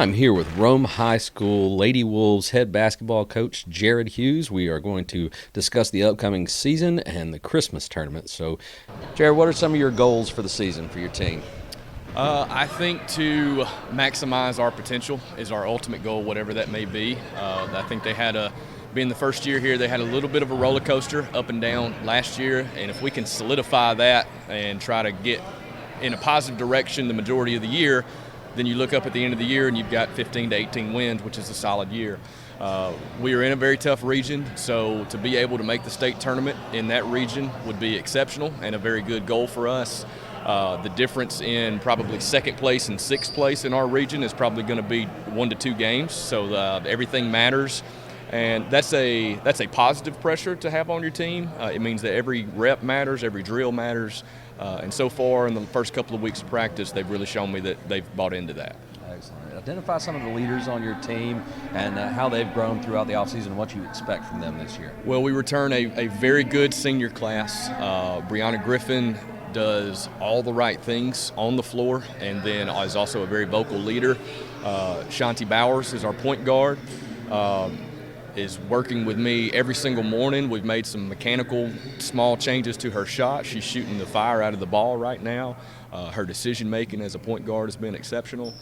I'm here with Rome High School Lady Wolves head basketball coach Jared Hughes. We are going to discuss the upcoming season and the Christmas tournament. So, Jared, what are some of your goals for the season for your team? I think to maximize our potential is our ultimate goal, whatever that may be. I think being the first year here, they had a little bit of a roller coaster up and down last year, and if we can solidify that and try to get in a positive direction the majority of the year, then you look up at the end of the year and you've got 15 to 18 wins, which is a solid year. We are in a very tough region, so to be able to make the state tournament in that region would be exceptional and a very good goal for us. The difference in probably second place and sixth place in our region is probably going to be 1 to 2 games, so everything matters. And that's a positive pressure to have on your team. It means that every rep matters, every drill matters. And so far in the first couple of weeks of practice, they've really shown me that they've bought into that. Excellent. Identify some of the leaders on your team and how they've grown throughout the offseason and what you expect from them this year. Well, we return a very good senior class. Ian Griffin does all the right things on the floor and then is also a very vocal leader. Shanti Bowers is our point guard. Is working with me every single morning. We've made some mechanical small changes to her shot. She's shooting the fire out of the ball right now. Her decision making as a point guard has been exceptional.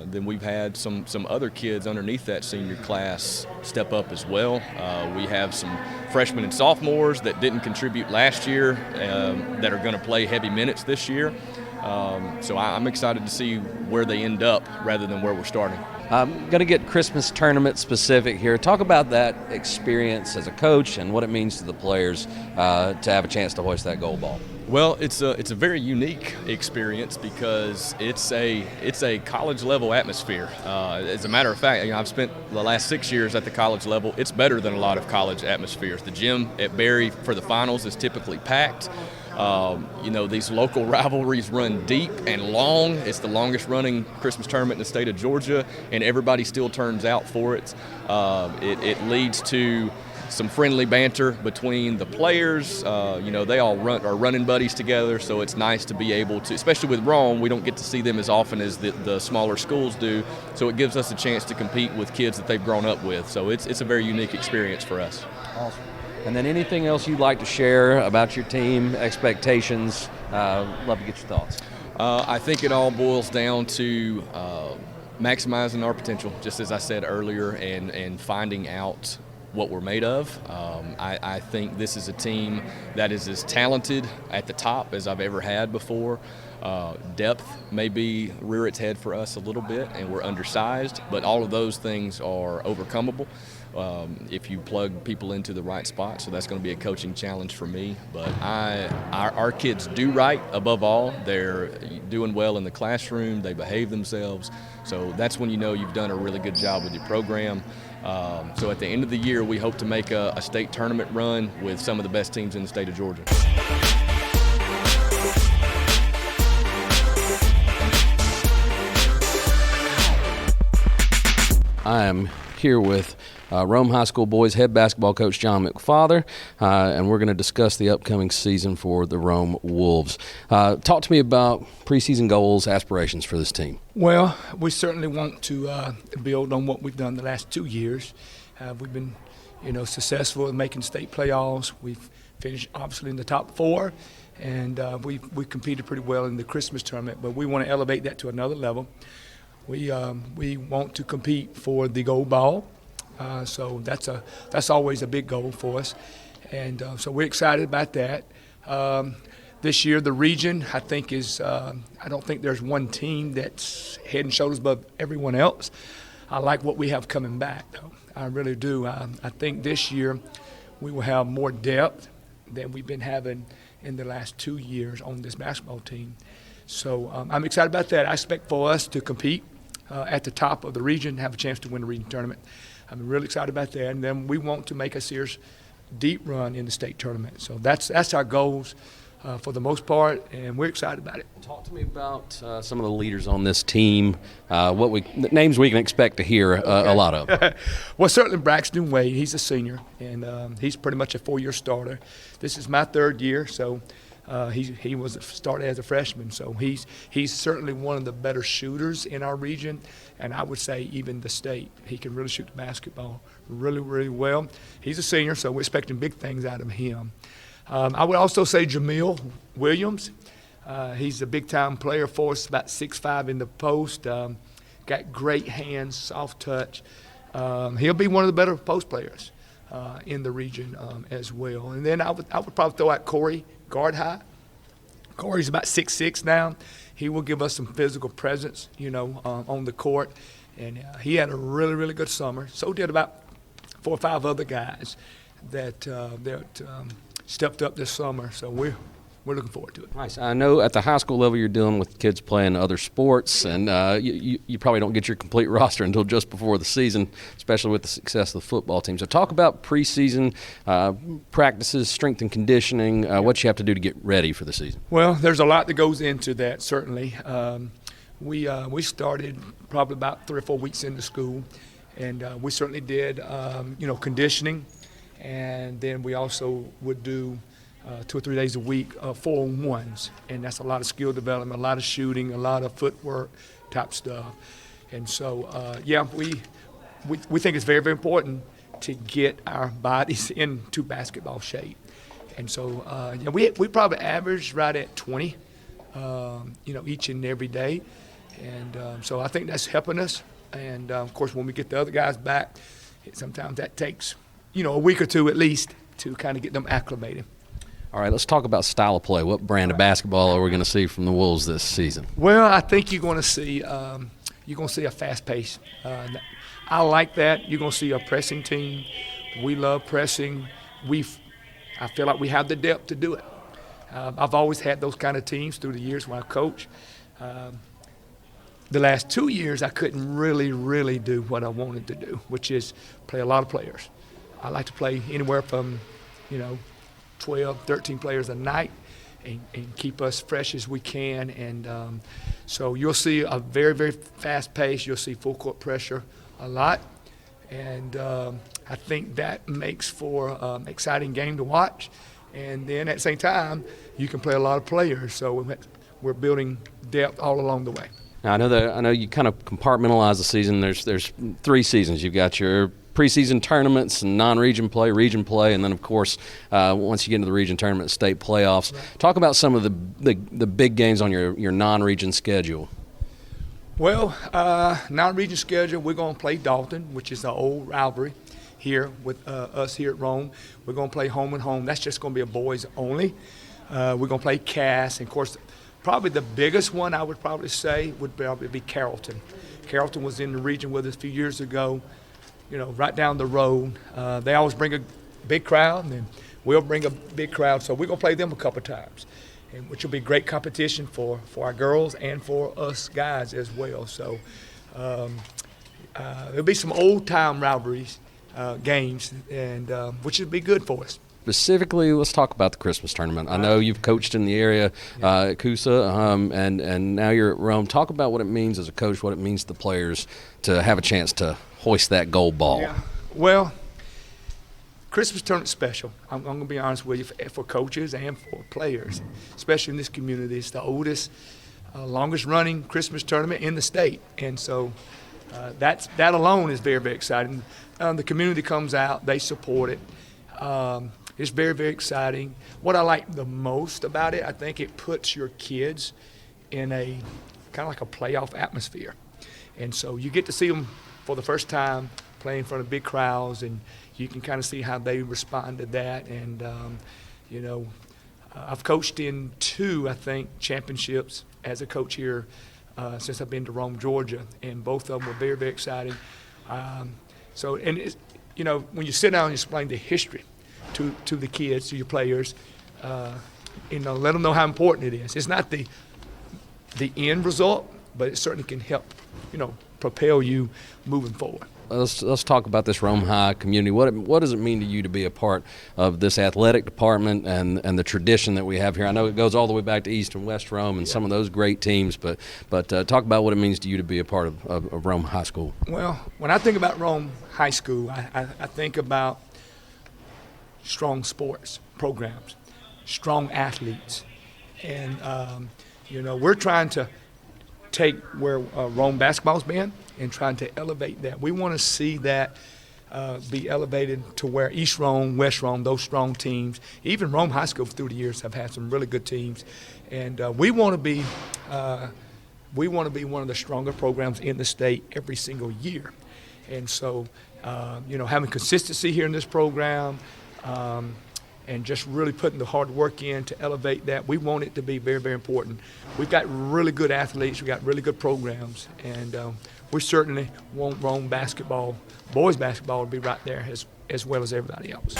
Then we've had some other kids underneath that senior class step up as well. We have some freshmen and sophomores that didn't contribute last year that are going to play heavy minutes this year. So I'm excited to see where they end up rather than where we're starting. I'm going to get Christmas tournament specific here. Talk about that experience as a coach and what it means to the players to have a chance to hoist that gold ball. Well, it's a very unique experience because it's a college level atmosphere. As a matter of fact, I've spent the last 6 years at the college level. It's better than a lot of college atmospheres. The gym at Berry for the finals is typically packed. These local rivalries run deep and long. It's the longest running Christmas tournament in the state of Georgia, and everybody still turns out for it. It leads to some friendly banter between the players. They all are running buddies together, so it's nice to be able to, especially with Rome, we don't get to see them as often as the smaller schools do, so it gives us a chance to compete with kids that they've grown up with. So it's a very unique experience for us. Awesome. And then anything else you'd like to share about your team, expectations? Love to get your thoughts. I think it all boils down to maximizing our potential, just as I said earlier, and finding out what we're made of. I think this is a team that is as talented at the top as I've ever had before. Depth may rear its head for us a little bit, and we're undersized, but all of those things are overcomable if you plug people into the right spot. So that's going to be a coaching challenge for me. But our kids do right above all. They're doing well in the classroom. They behave themselves. So that's when you know you've done a really good job with your program. So at the end of the year, we hope to make a state tournament run with some of the best teams in the state of Georgia. I am here with Rome High School boys head basketball coach John McFather, and we're going to discuss the upcoming season for the Rome Wolves. Talk to me about preseason goals, aspirations for this team. Well, we certainly want to build on what we've done the last 2 years. We've been, successful in making state playoffs. We've finished obviously in the top 4, and we competed pretty well in the Christmas tournament. But we want to elevate that to another level. We want to compete for the gold ball, so that's always a big goal for us, and so we're excited about that. This year, the region, I think, I don't think there's one team that's head and shoulders above everyone else. I like what we have coming back, though. I really do. I think this year we will have more depth than we've been having in the last 2 years on this basketball team. So I'm excited about that. I expect for us to compete at the top of the region, have a chance to win the region tournament. I'm really excited about that. And then we want to make a serious deep run in the state tournament. So that's our goals for the most part, and we're excited about it. Talk to me about some of the leaders on this team, names we can expect to hear a lot of. Well, certainly Braxton Wade, he's a senior, and he's pretty much a 4-year starter. This is my 3rd year, so He was started as a freshman, so he's certainly one of the better shooters in our region, and I would say even the state. He can really shoot the basketball really, really well. He's a senior, so we're expecting big things out of him. I would also say Jamil Williams. He's a big-time player for us, about 6'5" in the post. Got great hands, soft touch. He'll be one of the better post players in the region as well. And then I would probably throw out Corey guard high. Corey's about 6'6" now. He will give us some physical presence, on the court. And he had a really, really good summer. So did about 4 or 5 other guys that stepped up this summer. So we're looking forward to it. Nice. I know at the high school level you're dealing with kids playing other sports, and you probably don't get your complete roster until just before the season, especially with the success of the football team. So talk about preseason practices, strength and conditioning, what you have to do to get ready for the season. Well, there's a lot that goes into that, certainly. We started probably about 3 or 4 weeks into school, and we certainly did, conditioning, and then we also would do 2 or 3 days a week, 4-on-1s, and that's a lot of skill development, a lot of shooting, a lot of footwork type stuff. And so, we think it's very, very important to get our bodies into basketball shape. And so, we probably average right at 20, each and every day. And so I think that's helping us. And, of course, when we get the other guys back, sometimes that takes, a week or 2 at least to kind of get them acclimated. All right, let's talk about style of play. What brand of basketball are we going to see from the Wolves this season? Well, I think you're going to see a fast pace. I like that. You're going to see a pressing team. We love pressing. I feel like we have the depth to do it. I've always had those kind of teams through the years when I coach. The last 2 years, I couldn't really do what I wanted to do, which is play a lot of players. I like to play anywhere from, 12, 13 players a night and keep us fresh as we can. And so you'll see a very, very fast pace. You'll see full court pressure a lot. And I think that makes for an exciting game to watch. And then at the same time, you can play a lot of players. So we're building depth all along the way. Now, I know you kind of compartmentalize the season. There's 3 seasons. You've got your preseason tournaments and non-region play, region play, and then, of course, once you get into the region tournament, state playoffs. Right. Talk about some of the big games on your non-region schedule. Well, non-region schedule, we're going to play Dalton, which is an old rivalry here with us here at Rome. We're going to play home and home. That's just going to be a boys only. We're going to play Cass, and, of course, probably the biggest one I would probably say would probably be Carrollton. Carrollton was in the region with us a few years ago. Right down the road. They always bring a big crowd, and we'll bring a big crowd. So we're going to play them a couple of times, which will be great competition for our girls and for us guys as well. So there'll be some old-time rivalries, games, and which will be good for us. Specifically, let's talk about the Christmas tournament. I know you've coached in the area at Coosa, and now you're at Rome. Talk about what it means as a coach, what it means to the players to have a chance to hoist that gold ball. Yeah. Well, Christmas tournament's special. I'm going to be honest with you, for coaches and for players, especially in this community. It's the oldest, longest-running Christmas tournament in the state, and so that alone is very, very exciting. The community comes out, they support it. It's very, very exciting. What I like the most about it, I think it puts your kids in a kind of like a playoff atmosphere. And so you get to see them for the first time playing in front of big crowds, and you can kind of see how they respond to that. And, I've coached in 2, I think, championships as a coach here since I've been to Rome, Georgia, and both of them were very, very exciting. When you sit down and explain the history to the kids, to your players, let them know how important it is. It's not the end result, but it certainly can help, propel you moving forward. Let's talk about this Rome High community. What does it mean to you to be a part of this athletic department and the tradition that we have here? I know it goes all the way back to East and West Rome and some of those great teams, but talk about what it means to you to be a part of Rome High School. Well, when I think about Rome High School, I think about strong sports programs, strong athletes, And, we're trying to take where Rome basketball's been and trying to elevate that. We want to see that be elevated to where East Rome, West Rome, those strong teams, even Rome High School through the years have had some really good teams. And we want to be one of the stronger programs in the state every single year. And so, having consistency here in this program, and just really putting the hard work in to elevate that. We want it to be very, very important. We've got really good athletes. We've got really good programs. And we certainly want Rome basketball, boys basketball, to be right there as well as everybody else.